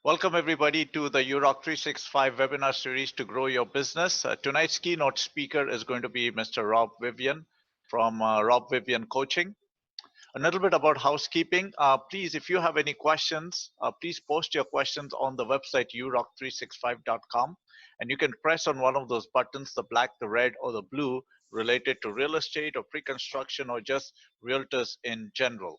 Welcome everybody to the UROC 365 webinar series to grow your business. Tonight's keynote speaker is going to be Mr. Rob Vivian from Rob Vivian Coaching. A little bit about housekeeping. Please, if you have any questions, please post your questions on the website uroc365.com, and you can press on one of those buttons, the black, the red, or the blue, related to real estate or pre-construction or just realtors in general.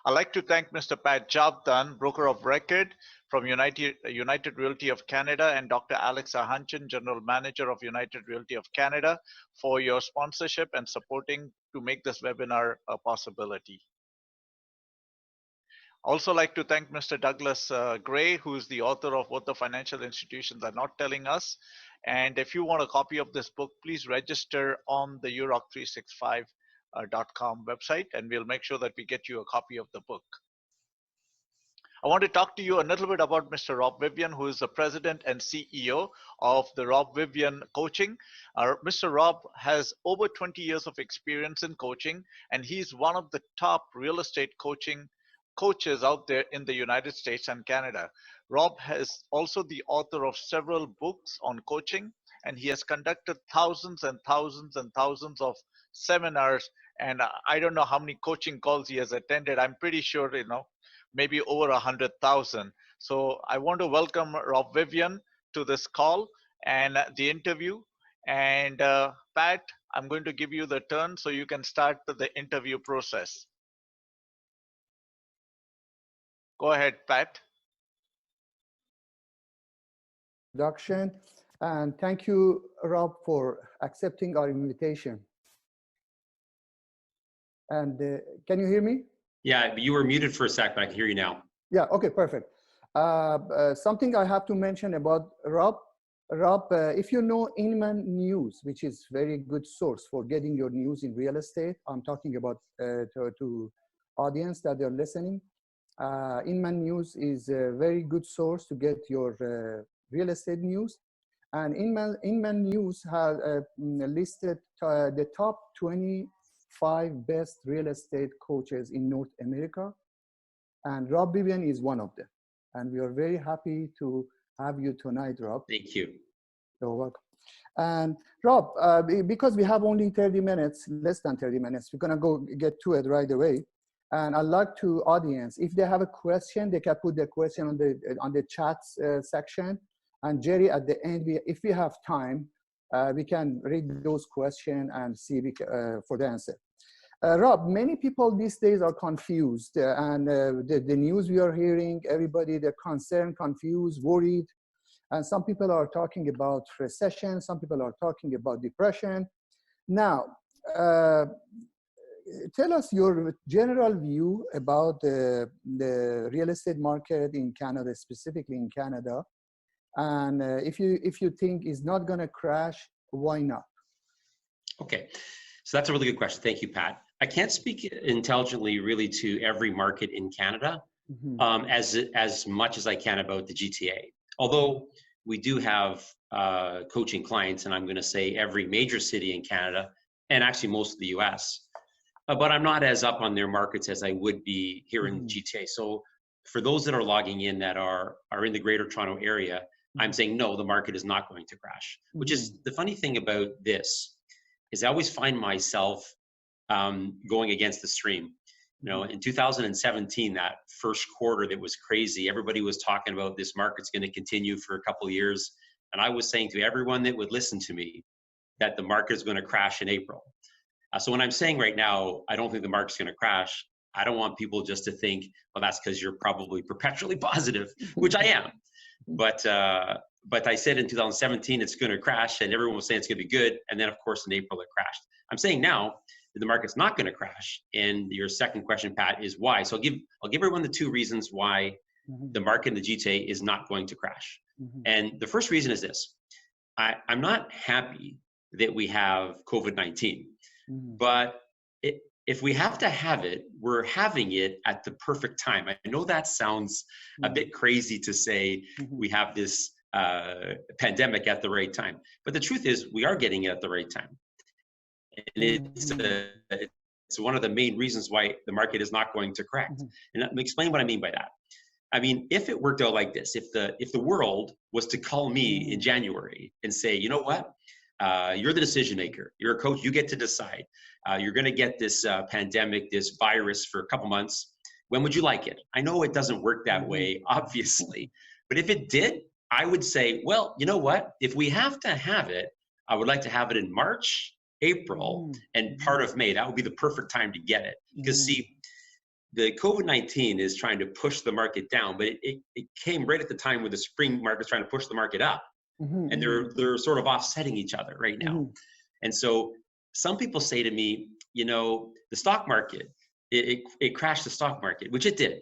I'd like to thank Mr. Pat Jabdan, broker of record from United Realty of Canada, and Dr. Alex Ahanchan, general manager of United Realty of Canada, for your sponsorship and supporting to make this webinar a possibility. Also like to thank Mr. Douglas Gray, who is the author of What the Financial Institutions Are Not Telling Us. And if you want a copy of this book, please register on the uroc365.com website, and we'll make sure that we get you a copy of the book. I want to talk to you a little bit about Mr. Rob Vivian, who is the president and CEO of the Rob Vivian Coaching. Mr. Rob has over 20 years of experience in coaching, and he's one of the top real estate coaches out there in the United States and Canada. Rob is also the author of several books on coaching, and he has conducted thousands and thousands and thousands of seminars, and I don't know how many coaching calls he has attended. I'm pretty sure, maybe over 100,000. So I want to welcome Rob Vivian to this call and the interview. And Pat, I'm going to give you the turn so you can start the interview process. Go ahead, Pat. Introduction, and thank you, Rob, for accepting our invitation. And can you hear me? Yeah, you were muted for a sec, but I can hear you now. Yeah, okay, perfect. Something I have to mention about Rob. Rob, if you know Inman News, which is very good source for getting your news in real estate, I'm talking about to audience that are listening. Inman News is a very good source to get your real estate news. And Inman News has listed the top 25 best real estate coaches in North America. And Rob Vivian is one of them. And we are very happy to have you tonight, Rob. Thank you. You're welcome. And Rob, because we have only 30 minutes, less than 30 minutes, we're gonna get to it right away. And I'd like to audience, if they have a question, they can put their question on the chat section. And Jerry, at the end, if we have time, we can read those questions and see for the answer. Rob, many people these days are confused, and the news we are hearing, everybody, they're concerned, confused, worried. And some people are talking about recession, some people are talking about depression. Now, tell us your general view about the real estate market in Canada, specifically in Canada. And if you think it's not going to crash, why not? Okay, so that's a really good question. Thank you, Pat. I can't speak intelligently really to every market in Canada as much as I can about the GTA. Although we do have coaching clients, and I'm going to say every major city in Canada, and actually most of the US. But I'm not as up on their markets as I would be here in the GTA. So for those that are logging in that are in the Greater Toronto area, I'm saying no, the market is not going to crash. Which is the funny thing about this is I always find myself going against the stream. You know, in 2017, that first quarter that was crazy, everybody was talking about this market's going to continue for a couple of years. And I was saying to everyone that would listen to me that the market is going to crash in April. So when I'm saying right now, I don't think the market's going to crash, I don't want people just to think, well, that's because you're probably perpetually positive, which I am. But I said in 2017, it's going to crash, and everyone was saying it's going to be good. And then, of course, in April, it crashed. I'm saying now that the market's not going to crash. And your second question, Pat, is why. So I'll give everyone the two reasons why the market in the GTA is not going to crash. And the first reason is this. I'm not happy that we have COVID-19. But if we have to have it, we're having it at the perfect time. I know that sounds a bit crazy to say we have this pandemic at the right time. But the truth is we are getting it at the right time. And it's one of the main reasons why the market is not going to crash. And let me explain what I mean by that. I mean, if it worked out like this, if the world was to call me in January and say, you know what, you're the decision maker, you're a coach, you get to decide. You're going to get this pandemic, this virus for a couple months. When would you like it? I know it doesn't work that way, obviously, but if it did, I would say, well, you know what? If we have to have it, I would like to have it in March, April, and part of May. That would be the perfect time to get it. Because see, the COVID-19 is trying to push the market down, but it came right at the time where the spring market's trying to push the market up. And they're sort of offsetting each other right now. And so some people say to me, you know, the stock market, it crashed the stock market, which it did.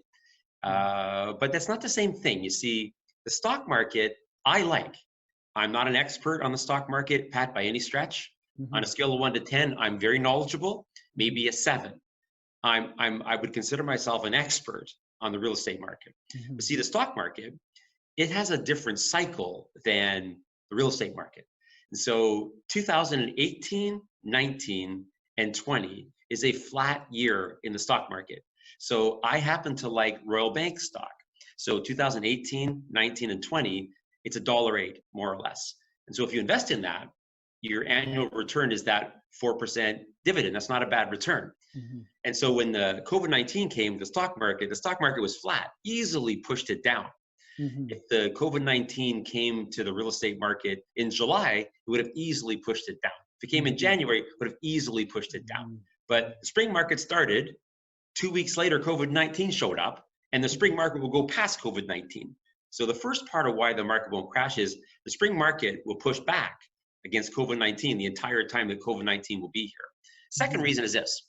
But that's not the same thing. You see, the stock market, I'm not an expert on the stock market, Pat, by any stretch. On a scale of 1 to 10, I'm very knowledgeable, maybe a 7. I would consider myself an expert on the real estate market. But see, the stock market, it has a different cycle than the real estate market. And so 2018, 19, and 20 is a flat year in the stock market. So I happen to like Royal Bank stock. So 2018, 19, and 20, it's $1.08, more or less. And so if you invest in that, your annual return is that 4% dividend. That's not a bad return. And so when the COVID-19 came, the stock market was flat, easily pushed it down. If the COVID-19 came to the real estate market in July, it would have easily pushed it down. If it came in January, it would have easily pushed it down. But the spring market started, 2 weeks later, COVID-19 showed up, and the spring market will go past COVID-19. So the first part of why the market won't crash is the spring market will push back against COVID-19 the entire time that COVID-19 will be here. Second reason is this.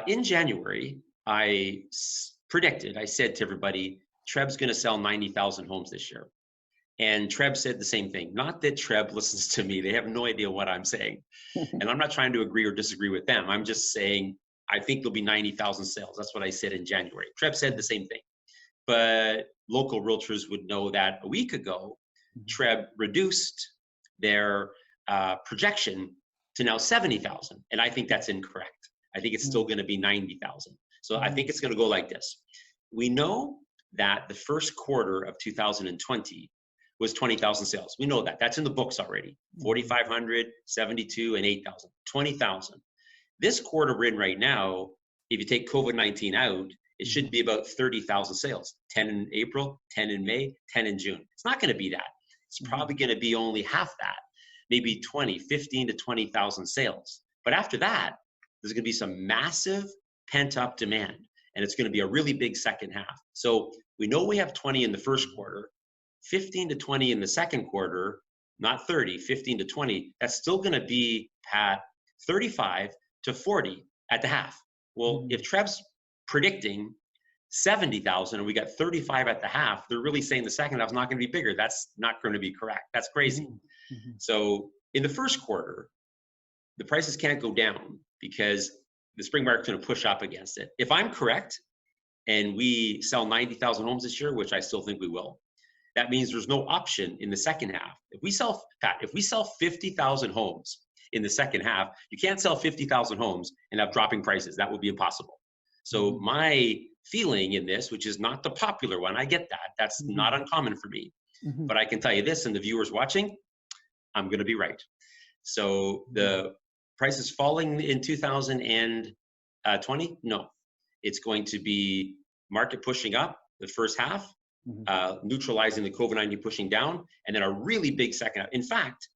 In January, I said to everybody, Treb's going to sell 90,000 homes this year. And Treb said the same thing. Not that Treb listens to me. They have no idea what I'm saying. And I'm not trying to agree or disagree with them. I'm just saying, I think there'll be 90,000 sales. That's what I said in January. Treb said the same thing. But local realtors would know that a week ago, Treb reduced their projection to now 70,000. And I think that's incorrect. I think it's still going to be 90,000. So I think it's going to go like this. We know that the first quarter of 2020 was 20,000 sales. We know that. That's in the books already. 4,500, 72, and 8,000. 20,000. This quarter we're in right now, if you take COVID-19 out, it should be about 30,000 sales. 10 in April, 10 in May, 10 in June. It's not going to be that. It's probably going to be only half that. Maybe 15 to 20,000 sales. But after that, there's going to be some massive pent-up demand. And it's going to be a really big second half. So we know we have 20 in the first quarter, 15 to 20 in the second quarter, not 30, 15 to 20. That's still going to be, Pat, 35 to 40 at the half. Well, if Treb's predicting 70,000 and we got 35 at the half, they're really saying the second half is not going to be bigger. That's not going to be correct. That's crazy. So in the first quarter, the prices can't go down because the spring market's going to push up against it. If I'm correct and we sell 90,000 homes this year, which I still think we will, that means there's no option in the second half. If we sell 50,000 homes in the second half, you can't sell 50,000 homes and have dropping prices. That would be impossible. So my feeling in this, which is not the popular one, I get that. That's not uncommon for me. But I can tell you this, and the viewers watching, I'm going to be right. So the price is falling in 2020? No. It's going to be market pushing up the first half, neutralizing the COVID-19 pushing down, and then a really big second half. In fact,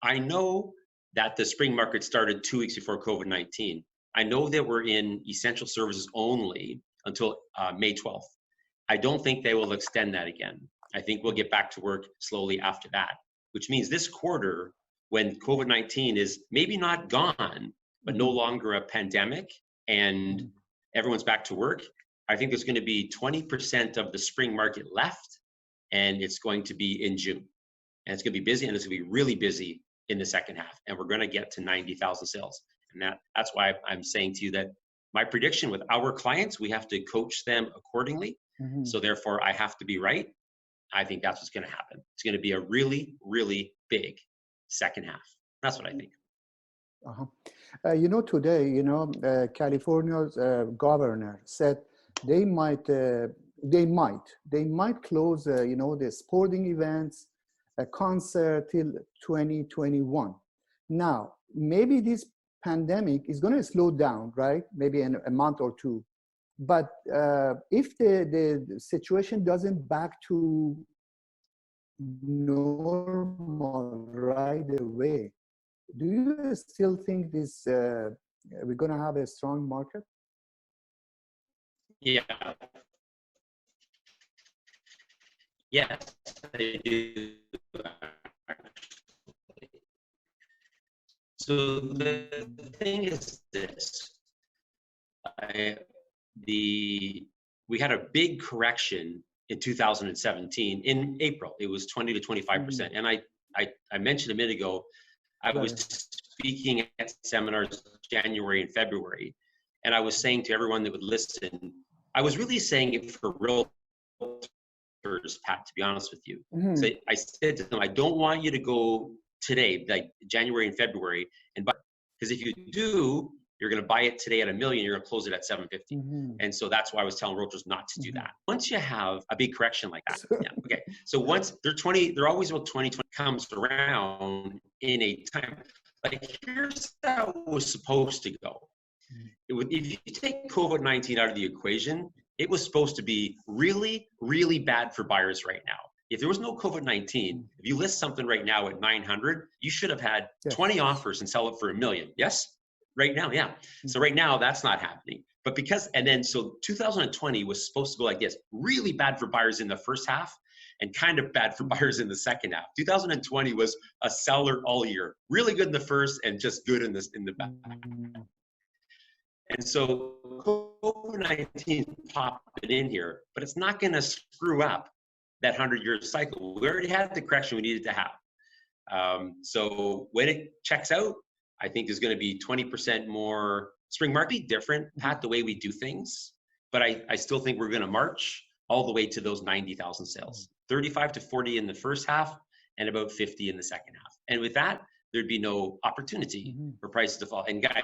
I know that the spring market started 2 weeks before COVID-19. I know that we're in essential services only until May 12th. I don't think they will extend that again. I think we'll get back to work slowly after that, which means this quarter, when COVID-19 is maybe not gone, but no longer a pandemic and everyone's back to work, I think there's going to be 20% of the spring market left, and it's going to be in June. And it's going to be busy, and it's going to be really busy in the second half. And we're going to get to 90,000 sales. And that's why I'm saying to you that my prediction with our clients, we have to coach them accordingly. So therefore, I have to be right. I think that's what's going to happen. It's going to be a really, really big second half. That's what I think. You know, today, California's governor said they might They might close, you know, the sporting events, a concert till 2021. Now, maybe this pandemic is going to slow down, right? Maybe in a month or two. But if the situation doesn't back to normal right away, do you still think this we're going to have a strong market? Yeah. Yes, I do. So the thing is this, we had a big correction in 2017 in April. It was 20 to 25%. And I mentioned a minute ago, I was speaking at seminars January and February, and I was saying to everyone that would listen, I was really saying it for realtors, Pat, to be honest with you. So I said to them, I don't want you to go today, like January and February, and buy, because if you do, you're going to buy it today at $1 million, you're going to close it at 750. And so that's why I was telling realtors not to do that. Once you have a big correction like that, okay. So once they're always about 2020 comes around in a time, like here's how it was supposed to go. If you take COVID-19 out of the equation, it was supposed to be really, really bad for buyers right now. If there was no COVID-19, if you list something right now at 900, you should have had 20 offers and sell it for $1 million. Yes? Right now, yeah. So right now that's not happening. But so 2020 was supposed to go like this, really bad for buyers in the first half and kind of bad for buyers in the second half. 2020 was a seller all year, really good in the first and just good in the back. And so COVID-19 popped it in here, but it's not going to screw up that 100-year cycle. We already had the correction we needed to have. So when it checks out, I think there's going to be 20% more spring market. Be different, Pat, the way we do things, but I still think we're going to march all the way to those 90,000 sales, 35 to 40 in the first half and about 50 in the second half. And with that, there'd be no opportunity for prices to fall. And guys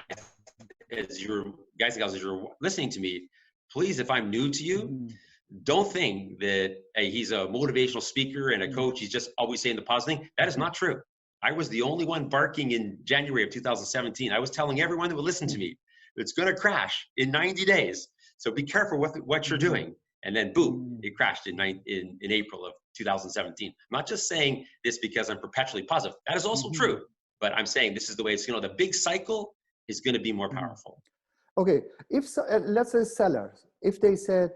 and gals, as you're listening to me, please, if I'm new to you, don't think that he's a motivational speaker and a coach. He's just always saying the positive thing. That is not true. I was the only one barking in January of 2017. I was telling everyone that would listen to me, it's going to crash in 90 days. So be careful with what you're doing. And then boom, it crashed in April of 2017. I'm not just saying this because I'm perpetually positive. That is also true. But I'm saying this is the way it's, the big cycle is going to be more powerful. Okay. If let's say sellers, if they said,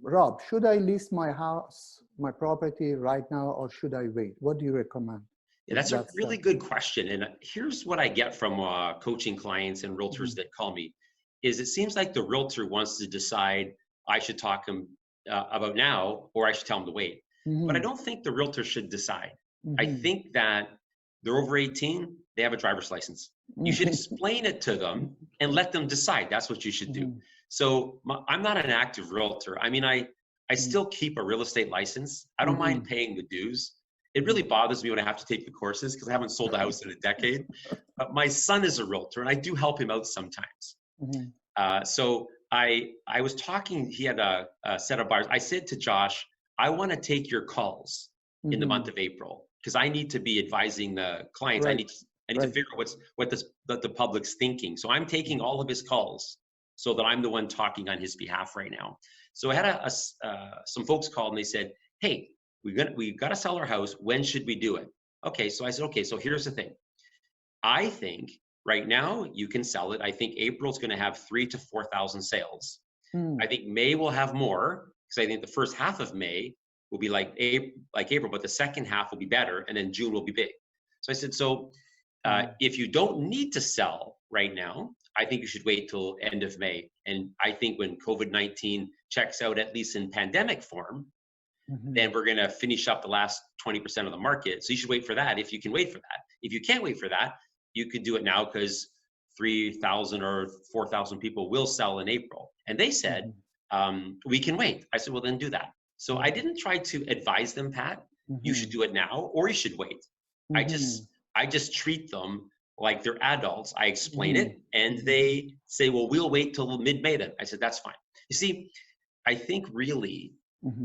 Rob, should I list my house, my property right now, or should I wait? What do you recommend? Yeah, that's a really good question. And here's what I get from coaching clients and realtors that call me, is it seems like the realtor wants to decide I should talk them about now, or I should tell them to wait. But I don't think the realtor should decide. I think that they're over 18, they have a driver's license. You should explain it to them and let them decide. That's what you should do. So I'm not an active realtor. I mean, I still keep a real estate license. I don't mind paying the dues. It really bothers me when I have to take the courses because I haven't sold a house in a decade. But my son is a realtor and I do help him out sometimes. So I was talking, he had a set of buyers. I said to Josh, I want to take your calls in the month of April because I need to be advising the clients. I need to figure out what the public's thinking. So I'm taking all of his calls so that I'm the one talking on his behalf right now. So I had some folks called and they said, hey, we've got to sell our house. When should we do it? Okay, so I said, okay, so here's the thing. I think right now you can sell it. I think April's going to have 3,000 to 4,000 sales. I think May will have more because I think the first half of May will be like April, but the second half will be better, and then June will be big. So I said, if you don't need to sell right now, I think you should wait till end of May. And I think when COVID-19 checks out, at least in pandemic form, then we're going to finish up the last 20% of the market. So you should wait for that if you can wait for that. If you can't wait for that, you could do it now because 3,000 or 4,000 people will sell in April. And they said, we can wait. I said, well, then do that. So I didn't try to advise them, Pat, you should do it now or you should wait. I just treat them like they're adults. I explain it and they say, well, we'll wait till mid-May then. I said, that's fine. You see, I think really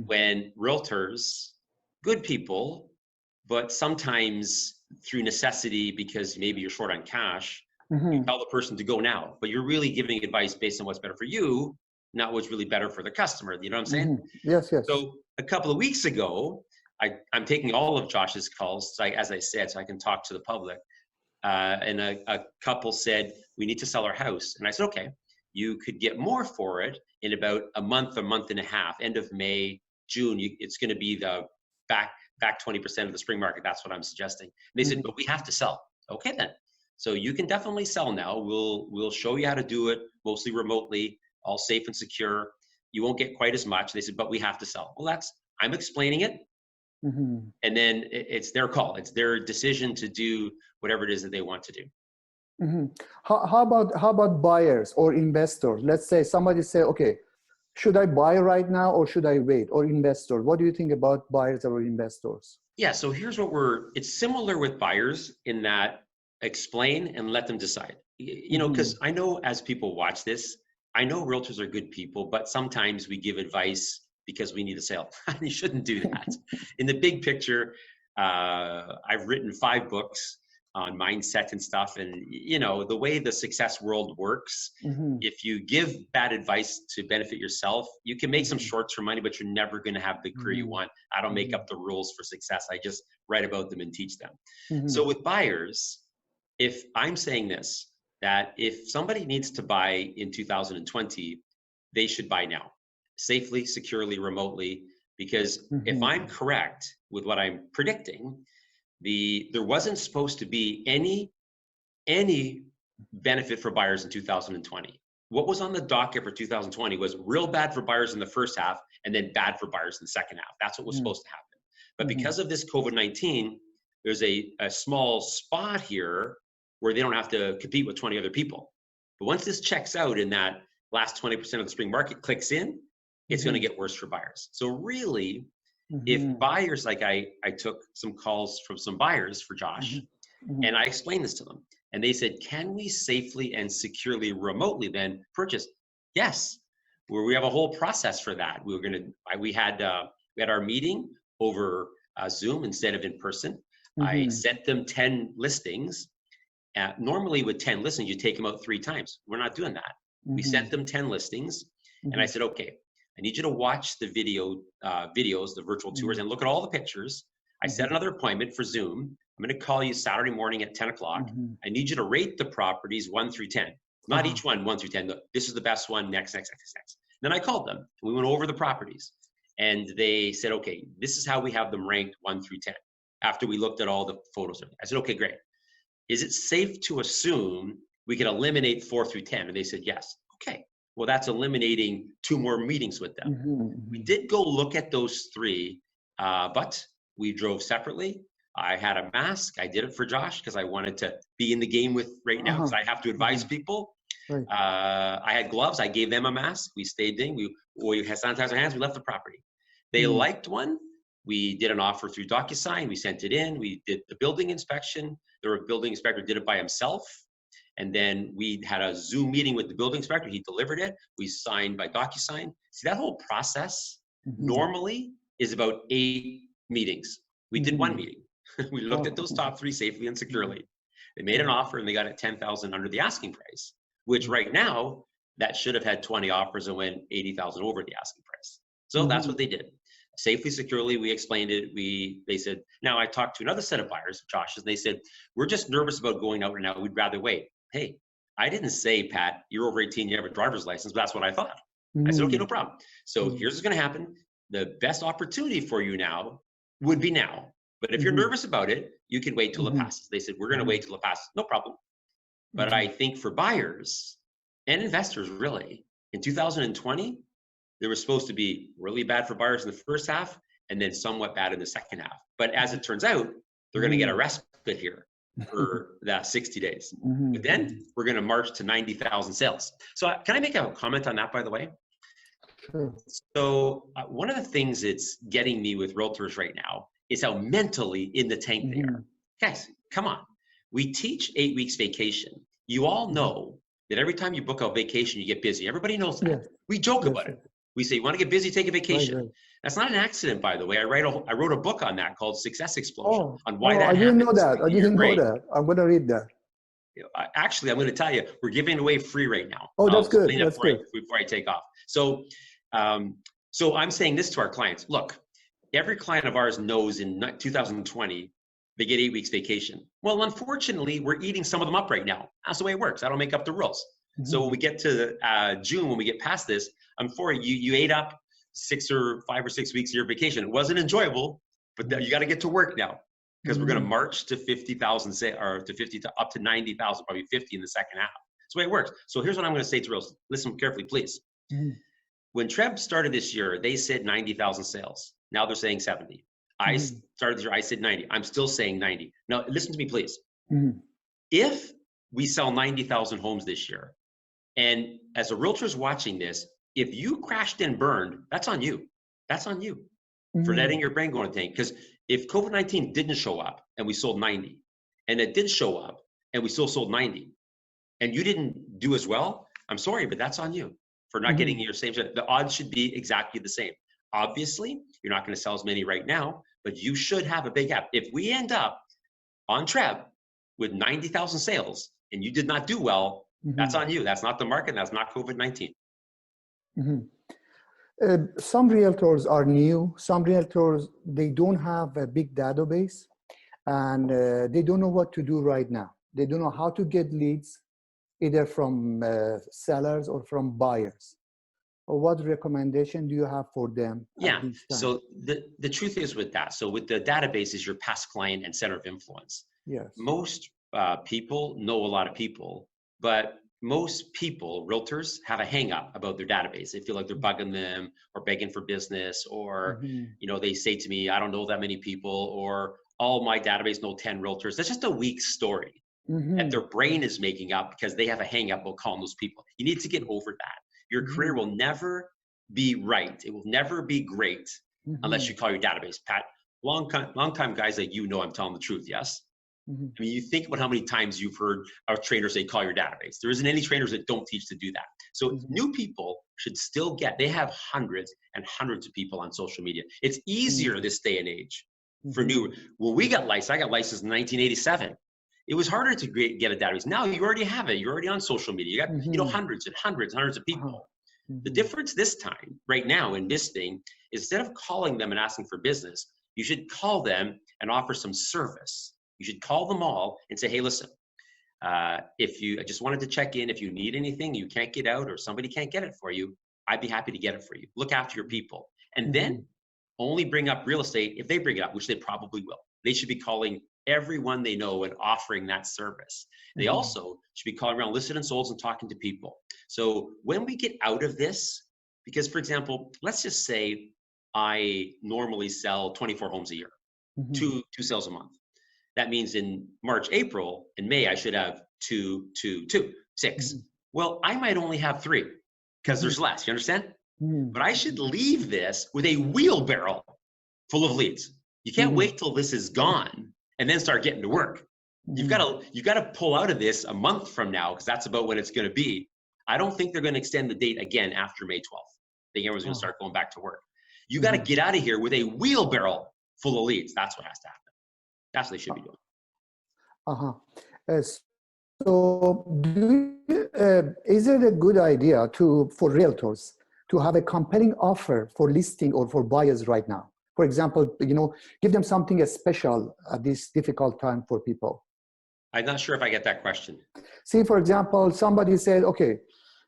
when realtors, good people, but sometimes through necessity, because maybe you're short on cash, you tell the person to go now, but you're really giving advice based on what's better for you, not what's really better for the customer. You know what I'm saying? Yes, yes. So a couple of weeks ago, I'm taking all of Josh's calls, as I said, so I can talk to the public. And a couple said, we need to sell our house. And I said, okay, you could get more for it in about a month and a half, end of May, June. It's going to be the back 20% of the spring market. That's what I'm suggesting. And they said, but we have to sell. Okay, then. So you can definitely sell now. We'll show you how to do it, mostly remotely, all safe and secure. You won't get quite as much. They said, but we have to sell. Well, I'm explaining it. And then it's their call. It's their decision to do whatever it is that they want to do. How about buyers or investors? Let's say somebody say, okay, should I buy right now or should I wait? Or investor, what do you think about buyers or investors? Yeah, so here's it's similar with buyers in that explain and let them decide. You know, because I know as people watch this, I know realtors are good people, but sometimes we give advice because we need a sale. You shouldn't do that. In the big picture, I've written 5 books on mindset and stuff. And, you know, the way the success world works, if you give bad advice to benefit yourself, you can make some short-term money, but you're never going to have the career you want. I don't make up the rules for success. I just write about them and teach them. So with buyers, if I'm saying this, that if somebody needs to buy in 2020, they should buy now, safely, securely, remotely, because if I'm correct with what I'm predicting, there wasn't supposed to be any benefit for buyers in 2020. What was on the docket for 2020 was real bad for buyers in the first half and then bad for buyers in the second half. That's what was supposed to happen. But because of this COVID-19, there's a small spot here where they don't have to compete with 20 other people. But once this checks out and that last 20% of the spring market clicks in, it's going to get worse for buyers. So really, if buyers, like I took some calls from some buyers for Josh, and I explained this to them, and they said, can we safely and securely remotely then purchase? Yes, where we have a whole process for that. We had our meeting over Zoom instead of in person. I sent them 10 listings. Normally with 10 listings, you take them out 3 times. We're not doing that. We sent them 10 listings, and I said, okay, I need you to watch the videos, the virtual tours, and look at all the pictures. I set another appointment for Zoom. I'm going to call you Saturday morning at 10 o'clock. I need you to rate the properties 1 through 10. Not each one 1 through 10. This is the best one. Next. Then I called them. We went over the properties, and they said, okay, this is how we have them ranked 1 through 10. After we looked at all the photos, I said, okay, great. Is it safe to assume we can eliminate 4 through 10? And they said, yes. Okay. Well, that's eliminating 2 more meetings with them. We did go look at those 3, but we drove separately. I had a mask. I did it for Josh because I wanted to be in the game with right now because I have to advise people. Right. I had gloves. I gave them a mask. We stayed in. We had sanitized our hands. We left the property. They liked one. We did an offer through DocuSign. We sent it in. We did the building inspection. The building inspector did it by himself. And then we had a Zoom meeting with the building inspector. He delivered it. We signed by DocuSign. See, that whole process normally is about 8 meetings. We did 1 meeting. We looked at those top 3 safely and securely. They made an offer and they got it $10,000 under the asking price, which right now that should have had 20 offers and went 80,000 over the asking price. So that's what they did. Safely, securely, we explained it. They said, now I talked to another set of buyers, Josh's, and they said, we're just nervous about going out now. We'd rather wait. Hey, I didn't say, Pat, you're over 18, you have a driver's license, but that's what I thought. I said, okay, no problem. So here's what's going to happen. The best opportunity for you now would be now. But if you're nervous about it, you can wait till it passes. They said, we're going to wait till it passes. No problem. But I think for buyers and investors, really, in 2020, there was supposed to be really bad for buyers in the first half and then somewhat bad in the second half. But as it turns out, they're going to get a respite here for that 60 days. But then we're going to march to 90,000 sales. So can I make a comment on that, by the way? Sure. So one of the things that's getting me with realtors right now is how mentally in the tank they are. Guys, come on. We teach 8 weeks vacation. You all know that every time you book a vacation, you get busy. Everybody knows that. We joke about it. We say, you want to get busy, take a vacation. Right. That's not an accident, by the way. I wrote a book on that called Success Explosion, Oh, on why that I didn't know happens. that. I didn't know that. I'm going to read that. Actually, I'm going to tell you, we're giving it away free right now. Oh, that's I'll good. explain That's that good. before I take off. So, so I'm saying this to our clients. Look, every client of ours knows in 2020, they get 8 weeks vacation. Well, unfortunately, we're eating some of them up right now. That's the way it works. I don't make up the rules. Mm-hmm. So when we get to June, when we get past this, I'm for you. You ate up 5 or 6 weeks of your vacation. It wasn't enjoyable, but you got to get to work now, because we're going to march to 50,000, or to 50 to up to 90,000, probably 50 in the second half. That's the way it works. So here's what I'm going to say to Reels. Listen carefully, please. Mm-hmm. When Trev started this year, they said 90,000 sales. Now they're saying 70. I started this year, I said 90. I'm still saying 90. Now listen to me, please. Mm-hmm. If we sell 90,000 homes this year, and as a realtor's watching this, if you crashed and burned, that's on you. That's on you for letting your brain go in the tank. Because if COVID-19 didn't show up and we sold 90, and it did show up and we still sold 90, and you didn't do as well, I'm sorry, but that's on you for not getting your same. The odds should be exactly the same. Obviously, you're not going to sell as many right now, but you should have a big gap. If we end up on Trev with 90,000 sales and you did not do well, that's on you. That's not the market. That's not COVID-19. Some realtors are new. Some realtors, they don't have a big database, and they don't know what to do right now. They don't know how to get leads, either from sellers or from buyers. Or what recommendation do you have for them? Yeah, so the truth is with that, so with the database is your past client and center of influence. Yes. Most people know a lot of people, but most people, realtors, have a hang up about their database. They feel like they're bugging them or begging for business, or you know, they say to me, I don't know that many people, or all my database know 10 realtors. That's just a weak story that their brain is making up because they have a hang up about calling those people. You need to get over that. Your career will never be right. It will never be great unless you call your database. Pat, long time guys like you know I'm telling the truth, yes? I mean, you think about how many times you've heard a trainer say, call your database. There isn't any trainers that don't teach to do that. So new people should still they have hundreds and hundreds of people on social media. It's easier this day and age for new. When we got licensed, I got licensed in 1987. It was harder to get a database. Now you already have it. You're already on social media. You got, you know, hundreds and hundreds of people. The difference this time, right now in this thing, is instead of calling them and asking for business, you should call them and offer some service. You should call them all and say, hey, listen, I just wanted to check in. If you need anything, you can't get out or somebody can't get it for you, I'd be happy to get it for you. Look after your people. And then only bring up real estate if they bring it up, which they probably will. They should be calling everyone they know and offering that service. They also should be calling around listed and solds and talking to people. So when we get out of this, because for example, let's just say I normally sell 24 homes a year, two sales a month. That means in March, April, and May, I should have 6. Well, I might only have 3 because there's less, you understand? But I should leave this with a wheelbarrow full of leads. You can't wait till this is gone and then start getting to work. You've got to pull out of this a month from now, because that's about when it's going to be. I don't think they're going to extend the date again after May 12th. I think everyone's going to start going back to work. You got to get out of here with a wheelbarrow full of leads. That's what has to happen. That's what they should be doing. So is it a good idea for realtors to have a compelling offer for listing or for buyers right now? For example, you know, give them something special at this difficult time for people. I'm not sure if I get that question. See, for example, somebody said, okay,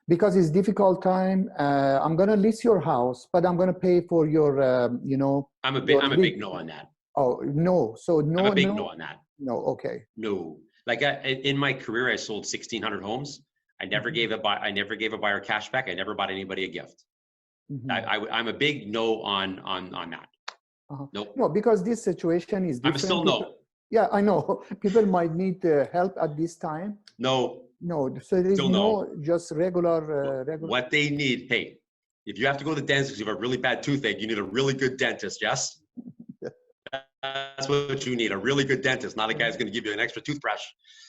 because it's difficult time, I'm going to list your house, but I'm going to pay for your, you know. I'm a big no on that. Oh, no. So no, I'm a big no on that. No, okay. No. Like in my career, I sold 1,600 homes. I never gave a buyer cash back. I never bought anybody a gift. I'm a big no on that. Nope. No, because this situation is different. I'm still no. Yeah, I know. People might need help at this time. No. No. So there is no just regular. What they need, hey, if you have to go to the dentist because you have a really bad toothache, you need a really good dentist, yes? That's what you need, a really good dentist, not a guy who's going to give you an extra toothbrush.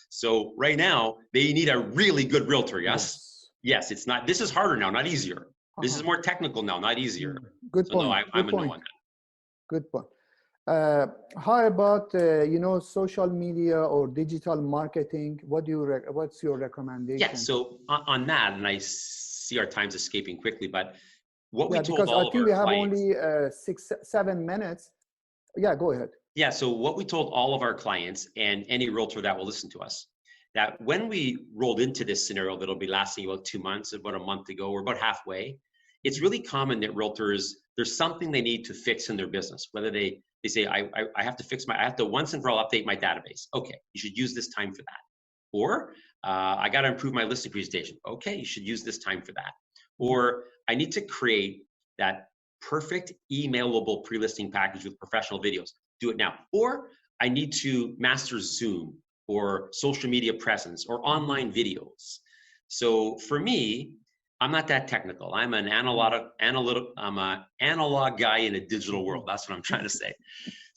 So right now, they need a really good realtor, yes? Yes, it's not. This is harder now, not easier. This is more technical now, not easier. Good So point. no, I'm a point. no on that. Good point. How about social media or digital marketing? What's your recommendation? Yeah. So on that, and I see our time's escaping quickly, but what we told because all I of think our we have clients, only 6-7 minutes. Yeah, go ahead. Yeah. So what we told all of our clients and any realtor that will listen to us, that when we rolled into this scenario that'll be lasting about 2 months, about a month ago, we're about halfway. It's really common that realtors, there's something they need to fix in their business. Whether they say, I have to fix I have to once and for all update my database. Okay, you should use this time for that. Or I got to improve my listing presentation. Okay, you should use this time for that. Or I need to create that perfect emailable pre-listing package with professional videos. Do it now. Or I need to master Zoom or social media presence or online videos. So for me, I'm not that technical. I'm an I'm an analog guy in a digital world. That's what I'm trying to say.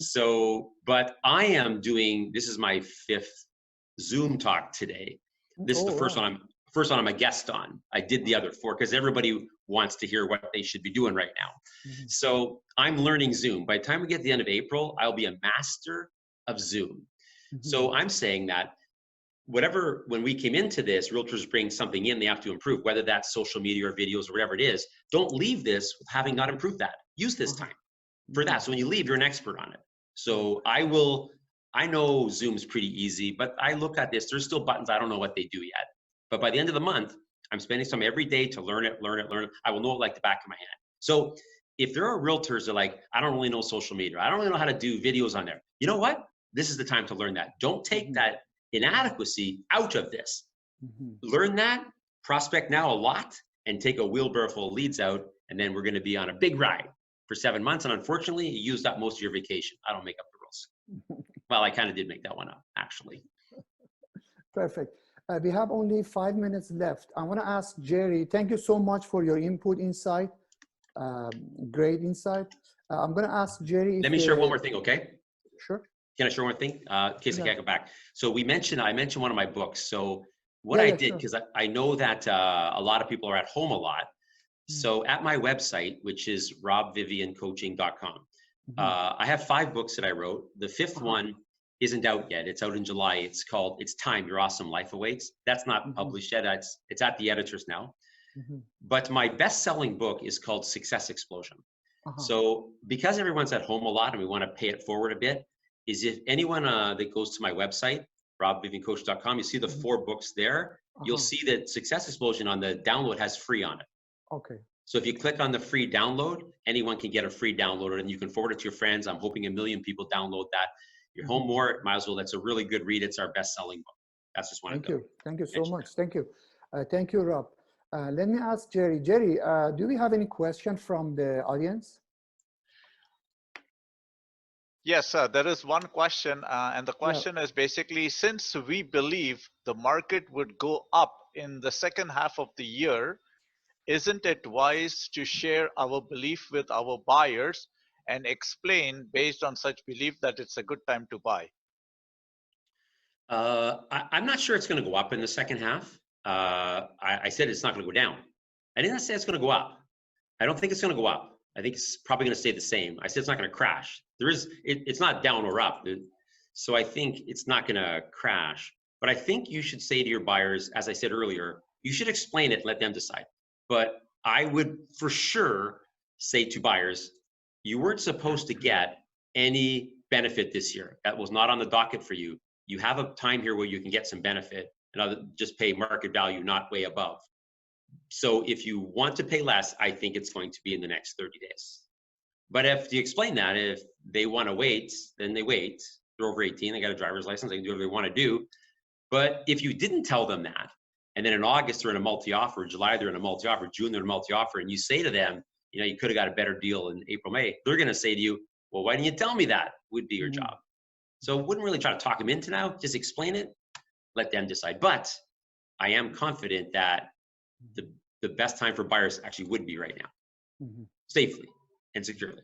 So, but I am doing, this is my 5th Zoom talk today. This is the first one I'm a guest on. I did the other 4 because everybody wants to hear what they should be doing right now. So I'm learning Zoom. By the time we get to the end of April, I'll be a master of Zoom. So I'm saying that when we came into this, realtors bring something in, they have to improve, whether that's social media or videos or whatever it is. Don't leave this with having not improved that. Use this time for that. So when you leave, you're an expert on it. So I know Zoom's pretty easy, but I look at this, there's still buttons, I don't know what they do yet. But by the end of the month, I'm spending some every day to learn it. I will know it like the back of my hand. So if there are realtors that are like, I don't really know social media, I don't really know how to do videos on there. You know what? This is the time to learn that. Don't take that inadequacy out of this. Learn that, prospect now a lot, and take a wheelbarrow full of leads out, and then we're going to be on a big ride for 7 months. And unfortunately, you used up most of your vacation. I don't make up the rules. Well, I kind of did make that one up, actually. Perfect. We have only 5 minutes left. I want to ask Jerry, thank you so much for your insight. Great insight. I'm going to ask Jerry. Let me share one more thing, okay? Sure. Can I share one thing? In case I can't go back. So I mentioned one of my books. So what I did, because I know that a lot of people are at home a lot. So at my website, which is robviviancoaching.com, I have 5 books that I wrote. The 5th one isn't out yet. It's out in July. It's called It's Time, Your Awesome Life Awaits. That's not published yet. It's at the editors now. But my best-selling book is called Success Explosion. So because everyone's at home a lot and we want to pay it forward a bit, is if anyone that goes to my website, robviviancoach.com, you see the 4 books there, you'll see that Success Explosion on the download has free on it. Okay. So if you click on the free download, anyone can get a free download and you can forward it to your friends. I'm hoping 1 million people download that. You're home more, might as well. That's a really good read. It's our best-selling book. That's just one. Thank you. Thank you so much. Thank you. Thank you, Rob. Let me ask Jerry. Jerry, do we have any question from the audience? Yes, sir. There is one question, and the question is basically, since we believe the market would go up in the second half of the year, isn't it wise to share our belief with our buyers and explain based on such belief that it's a good time to buy? I'm not sure it's going to go up in the second half. I said it's not going to go down. I didn't say it's going to go up. I don't think it's going to go up. I think it's probably going to stay the same. I said it's not going to crash. It's not down or up. So I think it's not going to crash. But I think you should say to your buyers, as I said earlier, you should explain it and let them decide. But I would for sure say to buyers, you weren't supposed to get any benefit this year. That was not on the docket for you. You have a time here where you can get some benefit and just pay market value, not way above. So if you want to pay less, I think it's going to be in the next 30 days. But if you explain that, if they want to wait, then they wait. They're over 18, they got a driver's license, they can do whatever they want to do. But if you didn't tell them that, and then in August they're in a multi-offer, July they're in a multi-offer, June they're in a multi-offer, and you say to them, you could have got a better deal in April, May, they're going to say to you, well, why didn't you tell me that? Would be your job. So I wouldn't really try to talk them into now, just explain it, let them decide. But I am confident that the best time for buyers actually would be right now, safely and securely.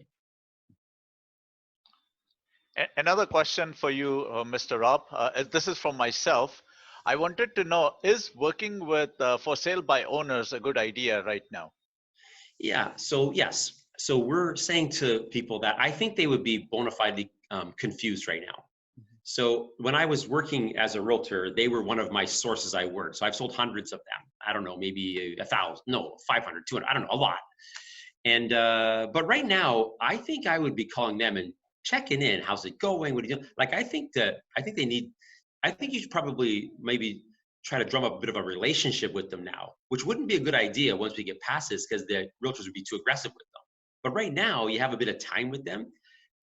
Another question for you, Mr. Rob. This is from myself. I wanted to know, is working with for sale by owners a good idea right now? Yeah. So yes. So we're saying to people that I think they would be bona fide confused right now. So when I was working as a realtor, they were one of my sources I worked. So I've sold hundreds of them. I don't know, maybe 1,000, no, 500, 200, I don't know, a lot. And, but right now, I think I would be calling them and checking in. How's it going? What are you doing? Like, I think you should probably maybe try to drum up a bit of a relationship with them now, which wouldn't be a good idea once we get past this because the realtors would be too aggressive with them. But right now, you have a bit of time with them.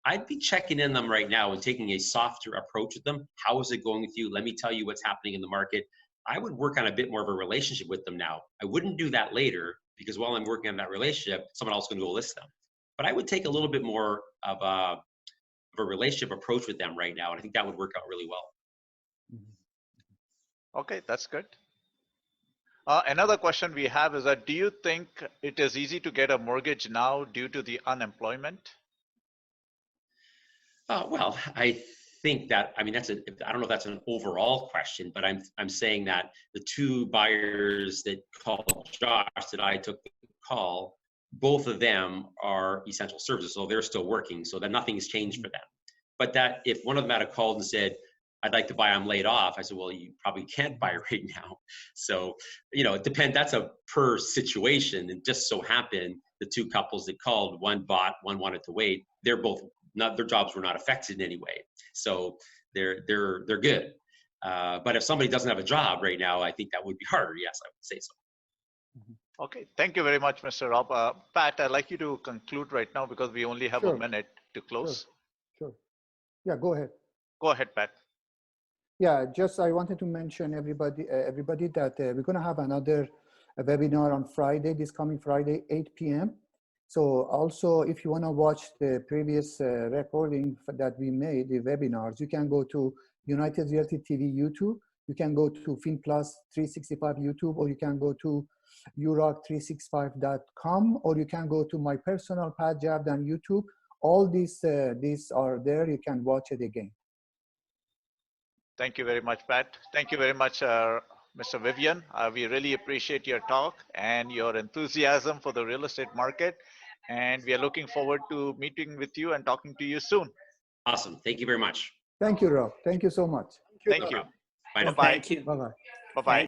I'd be checking in them right now and taking a softer approach with them. How is it going with you? Let me tell you what's happening in the market. I would work on a bit more of a relationship with them now. I wouldn't do that later because while I'm working on that relationship, someone else is going to go list them. But I would take a little bit more of a relationship approach with them right now. And I think that would work out really well. Okay, that's good. Another question we have is that, do you think it is easy to get a mortgage now due to the unemployment? Well, I think that, I mean, I don't know if that's an overall question, but I'm saying that the two buyers that called Josh that I took the call, both of them are essential services, so they're still working, so that nothing's changed for them. But that if one of them had called and said, I'd like to buy, I'm laid off, I said, well, you probably can't buy right now. So, it depends, that's a per situation. And just so happened, the two couples that called, one bought, one wanted to wait, they're both not, their jobs were not affected in any way. So they're good. But if somebody doesn't have a job right now, I think that would be harder. Yes, I would say so. Okay, thank you very much, Mr. Rob. Pat, I'd like you to conclude right now because we only have a minute to close. Sure. Yeah, go ahead. Go ahead, Pat. Yeah, just I wanted to mention everybody that we're going to have another webinar on Friday, this coming Friday, 8 p.m. So also, if you want to watch the previous recording that we made, the webinars, you can go to United Realty TV YouTube. You can go to FinPlus 365 YouTube, or you can go to urock365.com, or you can go to my personal Pat Javdan YouTube. All these are there. You can watch it again. Thank you very much, Pat. Thank you very much, Mr. Vivian. We really appreciate your talk and your enthusiasm for the real estate market. And we are looking forward to meeting with you and talking to you soon. Awesome. Thank you very much. Thank you, Rob. Thank you so much. Thank you. Bye now. Bye-bye. Thank you. Bye-bye. Bye-bye.